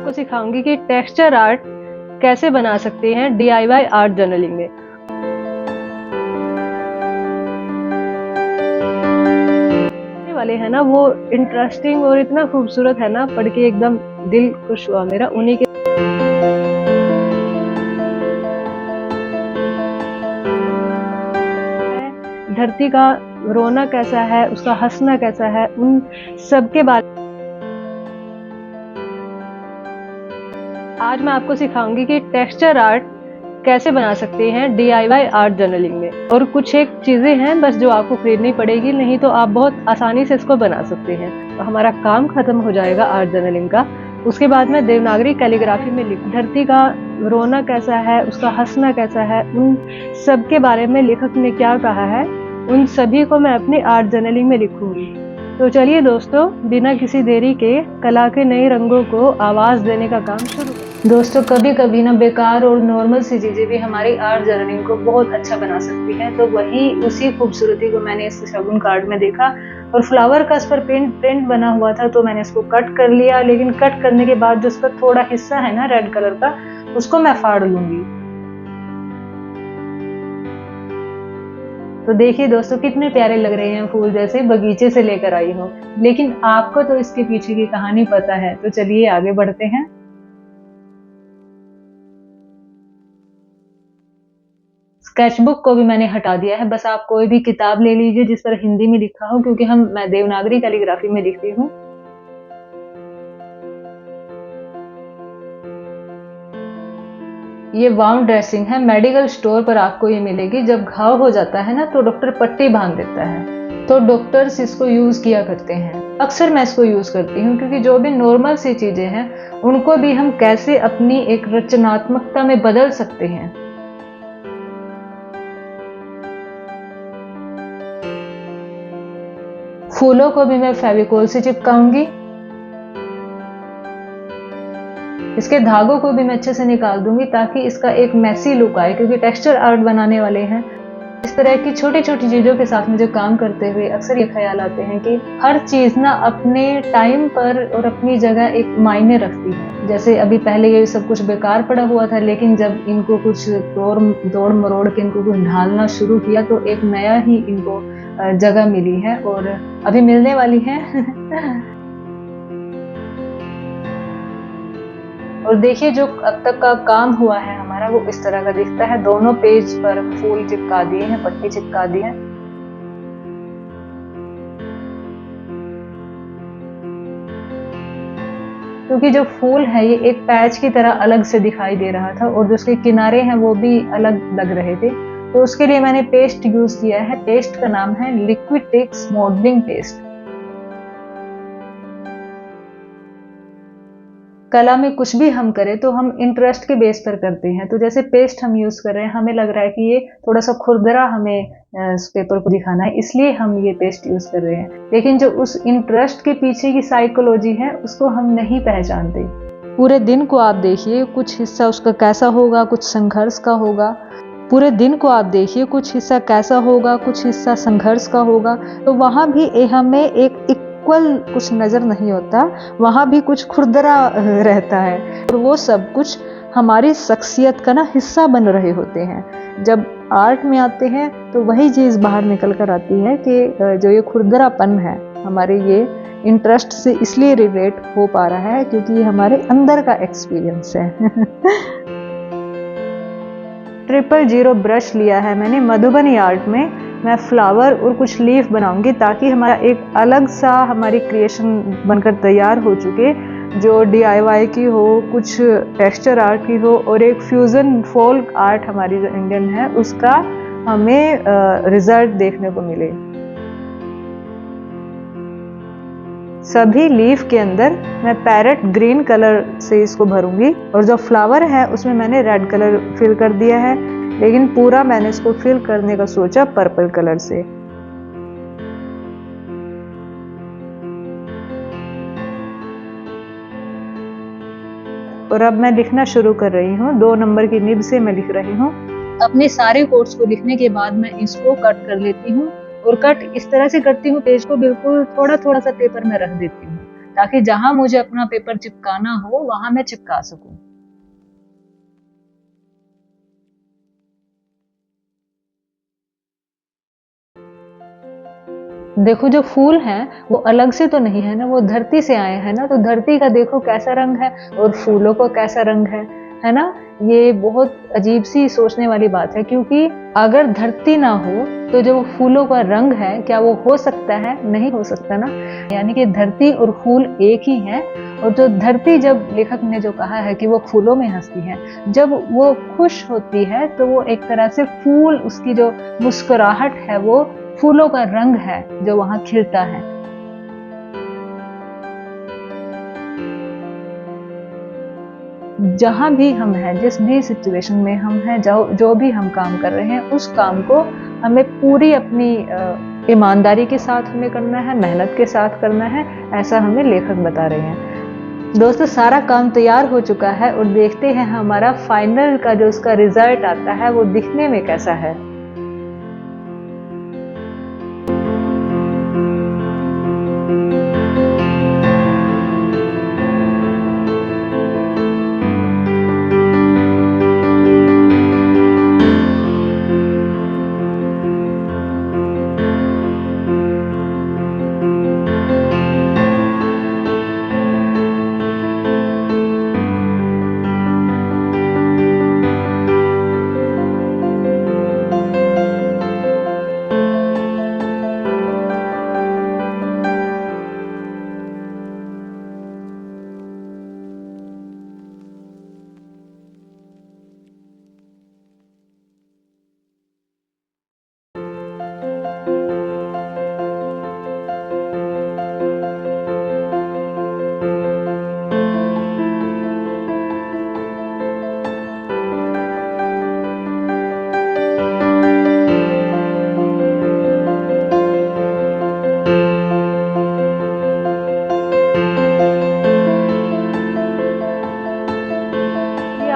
आपको सिखाऊंगी कि texture art कैसे बना सकते हैं DIY आर्ट जर्नलिंग में। वाले हैं ना, वो इंटरेस्टिंग और इतना खूबसूरत है ना, पढ़ के एकदम दिल खुश हुआ मेरा। उन्हीं के धरती का रोना कैसा है, उसका हंसना कैसा है, उन सब के बारे आज मैं आपको सिखाऊंगी कि टेक्सचर आर्ट कैसे बना सकते हैं DIY आर्ट जर्नलिंग में। और कुछ एक चीजें हैं बस जो आपको खरीदनी पड़ेगी, नहीं तो आप बहुत आसानी से इसको बना सकते हैं। तो हमारा काम खत्म हो जाएगा आर्ट जर्नलिंग का। उसके बाद मैं देवनागरी कैलीग्राफी में धरती का रोना कैसा है, उसका हंसना कैसा है, उन सब के बारे में लेखक ने क्या कहा है, उन सभी को मैं अपनी आर्ट जर्नलिंग में लिखूंगी। तो चलिए दोस्तों, बिना किसी देरी के कला के नए रंगों को आवाज देने का काम शुरू करें। दोस्तों, कभी कभी ना बेकार और नॉर्मल सी चीजें भी हमारी आर्ट जर्नलिंग को बहुत अच्छा बना सकती हैं। तो वही उसी खूबसूरती को मैंने इस शगुन कार्ड में देखा और फ्लावर का इस पर प्रिंट बना हुआ था, तो मैंने इसको कट कर लिया। लेकिन कट करने के बाद जो उसका थोड़ा हिस्सा है ना रेड कलर का, उसको मैं फाड़ लूंगी। तो देखिए दोस्तों, कितने प्यारे लग रहे हैं फूल, जैसे बगीचे से लेकर आई हूँ। लेकिन आपको तो इसके पीछे की कहानी पता है, तो चलिए आगे बढ़ते हैं। स्केचबुक को भी मैंने हटा दिया है। बस आप कोई भी किताब ले लीजिए जिस पर हिंदी में लिखा हो, क्योंकि मैं देवनागरी कैलीग्राफी में लिखती हूँ। ये वाउंड ड्रेसिंग है, मेडिकल स्टोर पर आपको ये मिलेगी। जब घाव हो जाता है ना, तो डॉक्टर पट्टी बांध देता है, तो डॉक्टर्स इसको यूज किया करते हैं। अक्सर मैं इसको यूज करती हूँ, क्योंकि जो भी नॉर्मल सी चीजें हैं उनको भी हम कैसे अपनी एक रचनात्मकता में बदल सकते हैं। फूलों को भी मैं फेविकोल से चिपकाऊंगी। इसके धागों को भी मैं अच्छे से निकाल दूंगी, ताकि इसका एक मैसी लुक आए, क्योंकि टेक्सचर आर्ट बनाने वाले हैं। इस तरह की छोटी छोटी चीजों के साथ मुझे काम करते हुए अक्सर ये ख्याल आते हैं कि हर चीज ना अपने टाइम पर और अपनी जगह एक मायने रखती है। जैसे अभी पहले ये सब कुछ बेकार पड़ा हुआ था, लेकिन जब इनको कुछ तोड़ मरोड़ के इनको कुछ ढालना शुरू किया, तो एक नया ही इनको जगह मिली है और अभी मिलने वाली है। और देखिए, जो अब तक का काम हुआ है हमारा, वो इस तरह का दिखता है। दोनों पेज पर फूल चिपका दिए हैं, पट्टी चिपका दी है। क्योंकि जो फूल है ये एक पैच की तरह अलग से दिखाई दे रहा था, और जो उसके किनारे हैं वो भी अलग लग रहे थे। तो उसके लिए मैंने पेस्ट यूज किया है। पेस्ट का नाम है लिक्विटेक्स मॉडलिंग पेस्ट। कला में कुछ भी हम करें तो हम इंटरेस्ट के बेस पर करते हैं। तो जैसे पेस्ट हम यूज कर रहे हैं, हमें लग रहा है कि ये थोड़ा सा खुरदरा हमें इस पेपर को दिखाना है, इसलिए हम ये पेस्ट यूज कर रहे हैं। लेकिन जो उस इंटरेस्ट के पीछे की साइकोलॉजी है, उसको हम नहीं पहचानते। पूरे दिन को आप देखिए, कुछ हिस्सा उसका कैसा होगा, कुछ संघर्ष का होगा। पूरे दिन को आप देखिए, कुछ हिस्सा कैसा होगा, कुछ हिस्सा संघर्ष का होगा। तो वहां भी हमें एक इक्वल कुछ नजर नहीं होता, वहां भी कुछ खुरदरा रहता है। और वो सब कुछ हमारी शख्सियत का ना हिस्सा बन रहे होते हैं। जब आर्ट में आते हैं तो वही चीज बाहर निकल कर आती है कि जो ये खुरदरापन है हमारे ये इंटरेस्ट से इसलिए रिलेट हो पा रहा है, क्योंकि ये हमारे अंदर का एक्सपीरियंस है। 000 ब्रश लिया है मैंने मधुबनी आर्ट में। मैं फ्लावर और कुछ लीफ बनाऊंगी, ताकि हमारा एक अलग सा हमारी क्रिएशन बनकर तैयार हो चुके, जो DIY की हो, कुछ टेक्सचर आर्ट की हो, और एक फ्यूजन फोल्क आर्ट हमारी जो इंडियन है उसका हमें रिजल्ट देखने को मिले। सभी लीफ के अंदर मैं पैरेट ग्रीन कलर से इसको भरूंगी, और जो फ्लावर है उसमें मैंने रेड कलर फिल कर दिया है, लेकिन पूरा मैंने इसको फिल करने का सोचा पर्पल कलर से। और अब मैं लिखना शुरू कर रही हूँ। 2 नंबर की निब से मैं लिख रही हूँ। अपने सारे कोट्स को लिखने के बाद मैं इसको कट कर लेती हूँ, और कट इस तरह से करती हूँ, पेज को बिल्कुल थोड़ा थोड़ा सा पेपर में रख देती हूँ, ताकि जहां मुझे अपना पेपर चिपकाना हो वहां मैं चिपका सकूं। देखो जो फूल हैं वो अलग से तो नहीं है ना, वो धरती से आए हैं ना, तो धरती का देखो कैसा रंग है और फूलों का कैसा रंग है ना। ये बहुत अजीब सी सोचने वाली बात है, क्योंकि अगर धरती ना हो तो जो फूलों का रंग है क्या वो हो सकता है? नहीं हो सकता ना। यानी कि धरती और फूल एक ही हैं। और जो धरती, जब लेखक ने जो कहा है कि वो फूलों में हंसती है, जब वो खुश होती है तो वो एक तरह से फूल, उसकी जो मुस्कुराहट है वो फूलों का रंग है जो वहां खिलता है। जहां भी हम हैं, जिस भी सिचुएशन में हम हैं, जो भी हम काम कर रहे हैं, उस काम को हमें पूरी अपनी ईमानदारी के साथ हमें करना है, मेहनत के साथ करना है, ऐसा हमें लेखक बता रहे हैं। दोस्तों, सारा काम तैयार हो चुका है और देखते हैं हमारा फाइनल का जो उसका रिजल्ट आता है वो दिखने में कैसा है।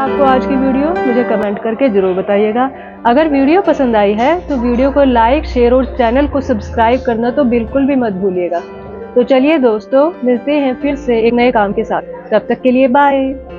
आपको आज की वीडियो मुझे कमेंट करके जरूर बताइएगा। अगर वीडियो पसंद आई है तो वीडियो को लाइक, शेयर और चैनल को सब्सक्राइब करना तो बिल्कुल भी मत भूलिएगा। तो चलिए दोस्तों, मिलते हैं फिर से एक नए काम के साथ। तब तक के लिए बाय।